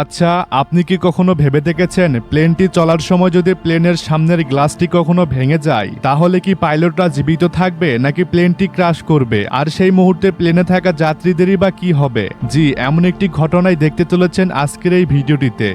আচ্ছা, আপনি কি কখনো ভেবে দেখেছেন প্লেনটি চলার সময় যদি প্লেনের সামনের গ্লাসটি কখনো ভেঙে যায় তাহলে কি পাইলটরা জীবিত থাকবে নাকি প্লেনটি ক্র্যাশ করবে, আর সেই মুহূর্তে প্লেনে থাকা যাত্রীদেরই বা কি হবে? জি, এমন একটি ঘটনাই দেখতে চলেছেন আজকের এই ভিডিওটিতে।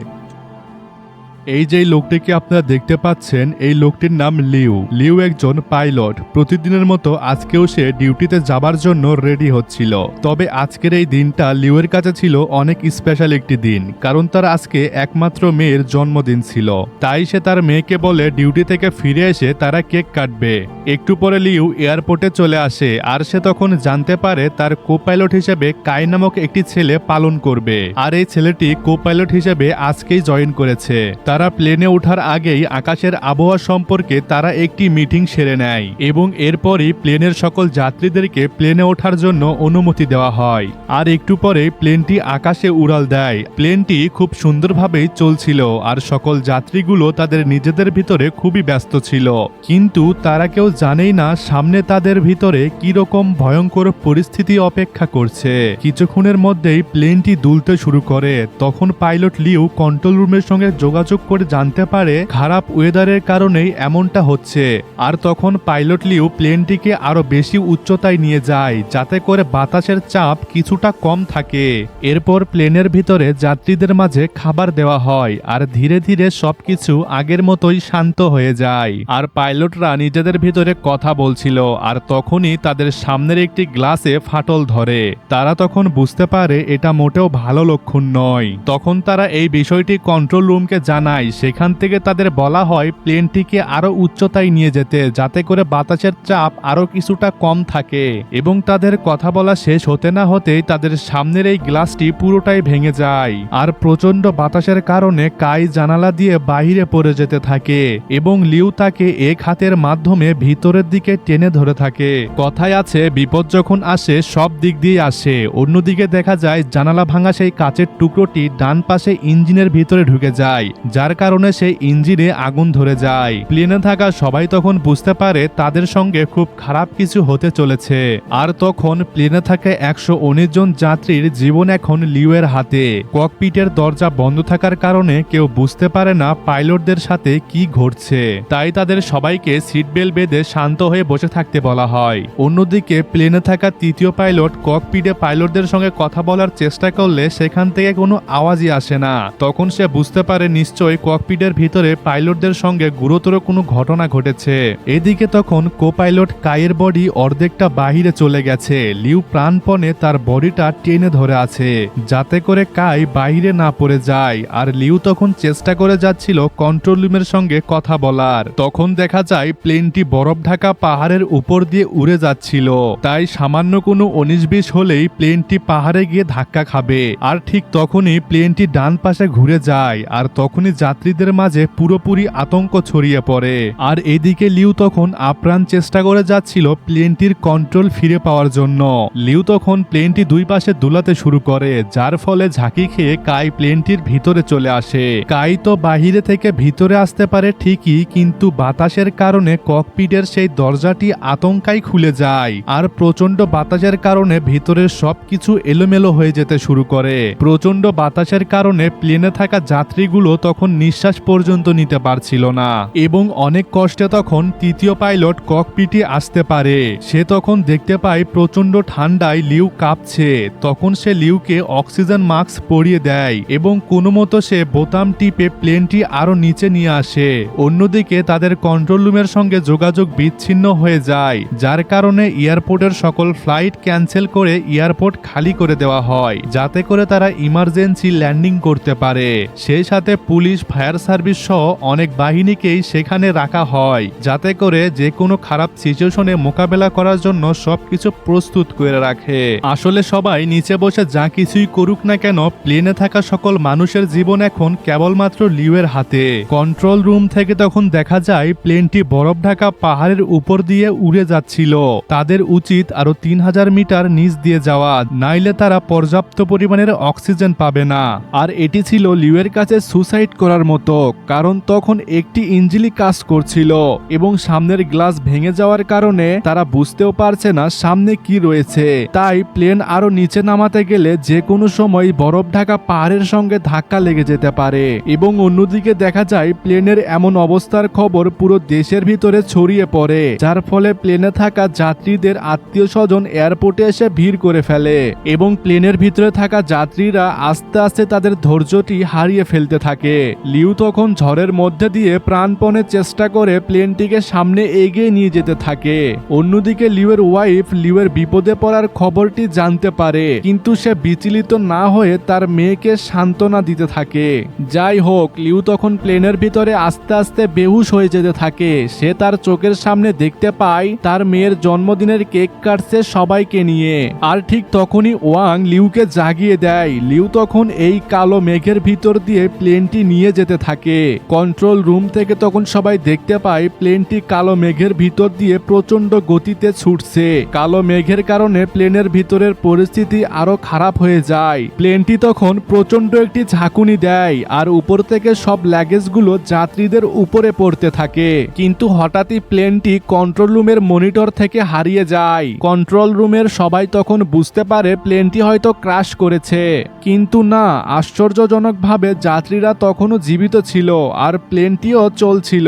এই যে লোকটিকে আপনারা দেখতে পাচ্ছেন, এই লোকটির নাম লিউ। লিউ একজন পাইলট। প্রতিদিনের মতো আজকেও সে ডিউটিতে যাবার জন্য রেডি হচ্ছিল। তবে আজকের এই দিনটা লিউয়ের কাছে ছিল অনেক স্পেশাল একটি দিন, কারণ তার আজকে একমাত্র মেয়ের জন্মদিন ছিল। তাই সে তার মেয়েকে বলে ডিউটি থেকে ফিরে এসে তারা কেক কাটবে। একটু পরে লিউ এয়ারপোর্টে চলে আসে, আর সে তখন জানতে পারে তার কো পাইলট হিসেবে কাই নামক একটি ছেলে পালন করবে, আর এই ছেলেটি কো পাইলট হিসেবে আজকেই জয়েন করেছে। তারা প্লেনে ওঠার আগেই আকাশের আবহাওয়া সম্পর্কে তারা একটি মিটিং সেরে নেয় এবং এরপরই প্লেনের সকল যাত্রীদেরকে প্লেনে ওঠার জন্য অনুমতি দেওয়া হয়। আর একটু পরে প্লেনটি আকাশে উড়াল দেয়। প্লেনটি খুব সুন্দরভাবেই চলছিল, আর সকল যাত্রীগুলো তাদের নিজেদের ভিতরে খুবই ব্যস্ত ছিল, কিন্তু তারা কেউ জানেই না সামনে তাদের ভিতরে কি রকম ভয়ঙ্কর পরিস্থিতি অপেক্ষা করছে। কিছুক্ষণের মধ্যেই প্লেনটি দুলতে শুরু করে। তখন পাইলট লিউ কন্ট্রোল রুমের সঙ্গে যোগাযোগ করে জানতে পারে খারাপ ওয়েদারের কারণেই এমনটা হচ্ছে। আর তখন পাইলট লিউ প্লেনটিকে আরো বেশি উচ্চতায় নিয়ে যায় যাতে করে বাতাসের চাপ কিছুটা কম থাকে। এরপর প্লেনের ভিতরে যাত্রীদের মাঝে খাবার দেওয়া হয়, আর ধীরে ধীরে সবকিছু আগের মতোই শান্ত হয়ে যায়। আর পাইলটরা নিজেদের ভিতরে কথা বলছিল, আর তখনই তাদের সামনের একটি গ্লাসে ফাটল ধরে। তারা তখন বুঝতে পারে এটা মোটেও ভালো লক্ষণ নয়। তখন তারা এই বিষয়টি কন্ট্রোল রুমকে জানায়। সেখান থেকে তাদের বলা হয় প্লেনটিকে আরো উচ্চতায় নিয়ে যেতে, যাতে করে বাতাসের চাপ আরো কিছুটা কম থাকে। এবং তাদের কথা বলা শেষ হতে না হতেই তাদের সামনের এই গ্লাসটি পুরোটাই ভেঙে যায়, আর প্রচন্ড বাতাসের কারণে কাই জানালা দিয়ে বাইরে পড়ে যেতে থাকে এবং লিউ তাকে এক হাতের মাধ্যমে ভিতরের দিকে টেনে ধরে থাকে। কথায় আছে বিপদ যখন আসে সব দিক দিয়ে আসে। অন্যদিকে দেখা যায় জানালা ভাঙা সেই কাচের টুকরোটি ডান পাশে ইঞ্জিনের ভিতরে ঢুকে যায়, যার কারণে সেই ইঞ্জিনে আগুন ধরে যায়। প্লেনে থাকা সবাই তখন বুঝতে পারে তাদের সঙ্গে খুব খারাপ কিছু হতে চলেছে। আর তখন প্লেনে থাকা 119 জন যাত্রীর জীবন এখন লিউয়ের হাতে। ককপিটের দরজা বন্ধ থাকার কারণে কেউ বুঝতে পারে না পাইলটদের সাথে কি ঘটছে। তাই তাদের সবাইকে সিট বেল্ট বেঁধে শান্ত হয়ে বসে থাকতে বলা হয়। অন্যদিকে প্লেনে থাকা তৃতীয় পাইলট ককপিটে পাইলটদের সঙ্গে কথা বলার চেষ্টা করলে সেখান থেকে কোনো আওয়াজই আসে না। তখন সে বুঝতে পারে নিশ্চয়ই ককপিটের ভিতরে পাইলটদের সঙ্গে গুরুতর কোনো ঘটনা ঘটেছে। এদিকে তখন কো পাইলট কাইয়ের বডি অর্ধেকটা বাহিরে চলে গেছে। লিউ প্রাণপণে তার বডিটা টেনে ধরে আছে যাতে করে কাই বাহিরে না পড়ে যায়। আর লিউ তখন চেষ্টা করে যাচ্ছিল কন্ট্রোল রুমের সঙ্গে কথা বলার। তখন দেখা যায় প্লেনটি বরফ ঢাকা পাহাড়ের উপর দিয়ে উড়ে যাচ্ছিল। তাই সামান্য কোনো 19-20 হলেই প্লেনটি পাহাড়ে গিয়ে ধাক্কা খাবে। আর ঠিক তখনই প্লেনটি ডান পাশে ঘুরে যায়, আর তখনই যাত্রীদের মাঝে পুরোপুরি আতঙ্ক ছড়িয়ে পড়ে। আর এদিকে লিউ তখন আপ্রাণ চেষ্টা করে যাচ্ছিল প্লেনটির কন্ট্রোল ফিরে পাওয়ার জন্য। লিউ তখন প্লেনটি দুই পাশে দুলাতে শুরু করে, যার ফলে ঝাঁকি খেয়ে কাই প্লেনটির ভিতরে চলে আসে। কাই তো বাহিরে থেকে ভিতরে আসতে পারে ঠিকই, কিন্তু বাতাসের কারণে ককপিটের সেই দরজাটি আতঙ্কাই খুলে যায়। আর প্রচন্ড বাতাসের কারণে ভিতরের সবকিছু এলোমেলো হয়ে যেতে শুরু করে। প্রচন্ড বাতাসের কারণে প্লেনে থাকা যাত্রীগুলো তখন নিঃশ্বাস পর্যন্ত নিতে পারছিল না এবং অনেক কষ্টে তখন তৃতীয় পাইলট ককপিটে আসতে পারে। সে তখন দেখতে পায় প্রচন্ড ঠান্ডায় লিউ কাঁপছে। তখন সে লিউকে অক্সিজেন মাস্ক পরিয়ে দেয় এবং কোনো মতো সে বোতাম টিপে প্লেনটি আরো নিচে নিয়ে আসে। অন্যদিকে তাদের কন্ট্রোল রুমের সঙ্গে যোগাযোগ বিচ্ছিন্ন হয়ে যায়, যার কারণে এয়ারপোর্টের সকল ফ্লাইট ক্যান্সেল করে এয়ারপোর্ট খালি করে দেওয়া হয় যাতে করে তারা ইমার্জেন্সি ল্যান্ডিং করতে পারে। সেই সাথে পুলিশ, ফায়ার সার্ভিস সহ অনেক বাহিনীকেই সেখানে রাখা হয় যাতে করে যে কোনো খারাপ সিচুয়েশনে মোকাবেলা করার জন্য সবকিছু প্রস্তুত করে রাখে। আসলে সবাই নিচে বসে যা কিছুই করুক না কেন, প্লেনে থাকা সকল মানুষের জীবন এখন কেবলমাত্র লিউয়ের হাতে। কন্ট্রোল রুম থেকে তখন দেখা যায় প্লেনটি বরফ ঢাকা পাহাড়ের উপর দিয়ে উড়ে যাচ্ছিল। তাদের উচিত আরো 3000 মিটার নিচ দিয়ে যাওয়া, নাইলে তারা পর্যাপ্ত পরিমাণের অক্সিজেন পাবে না। আর এটি ছিল লিউয়ের কাছে সুসাইড করার মতো, কারণ তখন একটি ইঞ্জিনই কাজ করছিল এবং সামনের গ্লাস ভেঙে যাওয়ার কারণে তারা বুঝতেও পারছে না সামনে কি রয়েছে। তাই প্লেন আরো নিচে নামাতে গেলে যে কোনো সময় বরফ ঢাকা পাহাড়ের সঙ্গে ধাক্কা লেগে যেতে পারে। এবং অন্যদিকে দেখা যায় প্লেনের এমন অবস্থার খবর পুরো দেশের ভিতরে ছড়িয়ে পড়ে, যার ফলে প্লেনে থাকা যাত্রীদের আত্মীয় স্বজন এয়ারপোর্টে এসে ভিড় করে ফেলে এবং প্লেনের ভিতরে থাকা যাত্রীরা আস্তে আস্তে তাদের ধৈর্যটি হারিয়ে ফেলতে থাকে। লিউ তখন ঝড়ের মধ্যে দিয়ে প্রাণপণে চেষ্টা করে প্লেনটিকে সামনে এগিয়ে নিয়ে যেতে থাকে। অন্যদিকে লিউয়ের ওয়াইফ লিউয়ের বিপদে পড়ার খবরটি জানতে পারে, কিন্তু সে বিচলিত না হয়ে তার মেয়েকে সান্ত্বনা দিতে থাকে। যাই হোক, লিউ তখন প্লেনের ভিতরে আস্তে আস্তে বেহুশ হয়ে যেতে থাকে। সে তার চোখের সামনে দেখতে পায় তার মেয়ের জন্মদিনের কেক কাটছে সবাইকে নিয়ে। আর ঠিক তখনই ওয়াং লিউকে জাগিয়ে দেয়। লিউ তখন এই কালো মেঘের ভিতর দিয়ে প্লেনটি নিয়ে যেতে থাকে। কন্ট্রোল রুম থেকে তখন সবাই দেখতে পায় প্লেনটি কালো মেঘের ভিতর দিয়ে প্রচন্ড গতিতে ছুটছে। কালো মেঘের কারণে প্লেনের ভিতরের পরিস্থিতি আরো খারাপ হয়ে যায়। প্লেনটি তখন প্রচন্ড একটি ঝাঁকুনি দেয় আর উপর থেকে সব লাগেজগুলো যাত্রীদের উপরে পড়তে থাকে। কিন্তু হঠাৎই প্লেনটি কন্ট্রোল রুমের মনিটর থেকে হারিয়ে যায়। কন্ট্রোল রুমের সবাই তখন বুঝতে পারে প্লেনটি হয়তো ক্র্যাশ করেছে, কিন্তু না, আশ্চর্যজনকভাবে যাত্রীরা তখনও জীবিত ছিল আর প্লেনটিও চলছিল।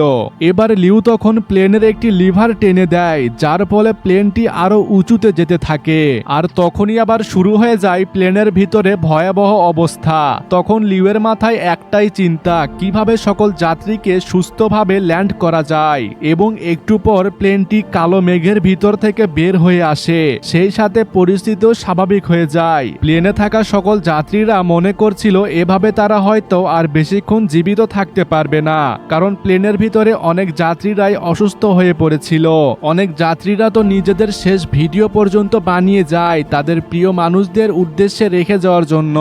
এবার লিউ তখন প্লেনের একটি লিভার টেনে দেয়, যার ফলে প্লেনটি আরো উঁচুতে যেতে থাকে। আর তখনই আবার শুরু হয়ে যায় প্লেনের ভিতরে ভয়াবহ অবস্থা। তখন লিউয়ের মাথায় একটাই চিন্তা, কিভাবে সকল যাত্রীকে সুস্থভাবে ল্যান্ড করা যায়। এবং একটু পর প্লেনটি কালো মেঘের ভিতর থেকে বের হয়ে আসে, সেই সাথে পরিস্থিতিও স্বাভাবিক হয়ে যায়। প্লেনে থাকা সকল যাত্রীরা মনে করছিল এভাবে তারা হয়তো আর বেশিক্ষণ জীবিত থাকতে পারবে না, কারণ প্লেনের ভিতরে অনেক যাত্রীরাই অসুস্থ হয়ে পড়েছিল। অনেক যাত্রীরা তো নিজেদের শেষ ভিডিও পর্যন্ত বানিয়ে যায় তাদের প্রিয় মানুষদের উদ্দেশ্যে রেখে যাওয়ার জন্য।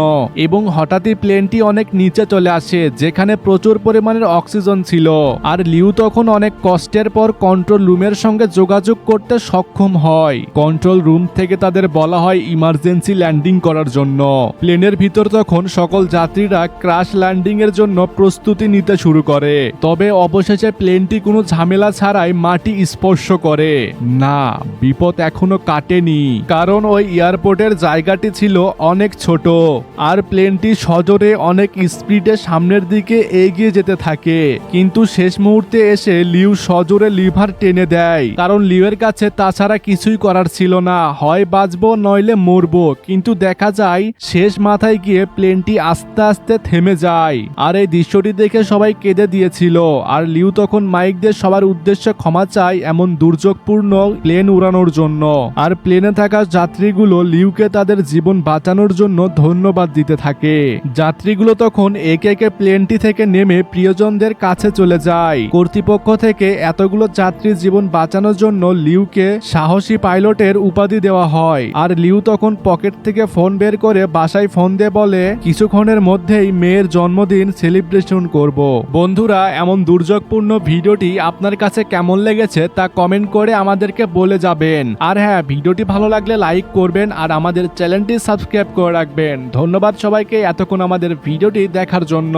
এবং হঠাৎই প্লেনটি অনেক নিচে চলে আসে, যেখানে প্রচুর পরিমাণের অক্সিজেন ছিল। আর লিউ তখন অনেক কষ্টের পর কন্ট্রোল রুমের সঙ্গে যোগাযোগ করতে সক্ষম হয়। কন্ট্রোল রুম থেকে তাদের বলা হয় ইমার্জেন্সি ল্যান্ডিং করার জন্য। প্লেনের ভিতর তখন সকল যাত্রীরা ক্র্যাশ ল্যান্ডিং এর জন্য প্রস্তুতি নিতে শুরু করে। তবে অবশেষে প্লেনটি কোনো ঝামেলা ছাড়াই মাটি স্পর্শ করে। না, বিপদ এখনো কাটেনি, কারণ ওই এয়ারপোর্টের জায়গাটি ছিল অনেক ছোট আর প্লেনটি সজোরে অনেক স্পিডে সামনের দিকে এগিয়ে যেতে থাকে। কিন্তু শেষ মুহূর্তে এসে লিউ সজোরে লিভার টেনে দেয়, কারণ লিউয়ের কাছে তাছাড়া কিছুই করার ছিল না, হয় বাঁচবো নইলে মরবো। কিন্তু দেখা যায় শেষ মাথায় গিয়ে প্লেনটি আস্তে আস্তে থেমে যায়। আর এই দৃশ্যটি দেখে সবাই কেঁদে দিয়েছিল। আর লিউ তখন মাইক দিয়ে সবার উদ্দেশ্যে ক্ষমা চায় এমন দুর্যোগপূর্ণ প্লেন উড়ানোর জন্য। আর প্লেনে থাকা যাত্রীগুলো লিউকে তাদের জীবন বাঁচানোর জন্য ধন্যবাদ দিতে থাকে। যাত্রীগুলো তখন একে একে প্লেনটি থেকে নেমে প্রিয়জনদের কাছে চলে যায়। কর্তৃপক্ষ থেকে এতগুলো যাত্রীর জীবন বাঁচানোর জন্য লিউকে সাহসী পাইলটের উপাধি দেওয়া হয়। আর লিউ তখন পকেট থেকে ফোন বের করে বাসায় ফোন দিয়ে বলে কিছুক্ষণের মধ্যেই মেয়ের জন্মদিন সেলিব্রেশন করব। বন্ধুরা, এমন দুর্যোগপূর্ণ ভিডিওটি আপনার কাছে কেমন লেগেছে তা কমেন্ট করে আমাদেরকে বলে যাবেন। আর হ্যাঁ, ভিডিওটি ভালো লাগলে লাইক করবেন আর আমাদের চ্যানেলটি সাবস্ক্রাইব করে রাখবেন। ধন্যবাদ সবাইকে এতক্ষণ আমাদের ভিডিওটি দেখার জন্য।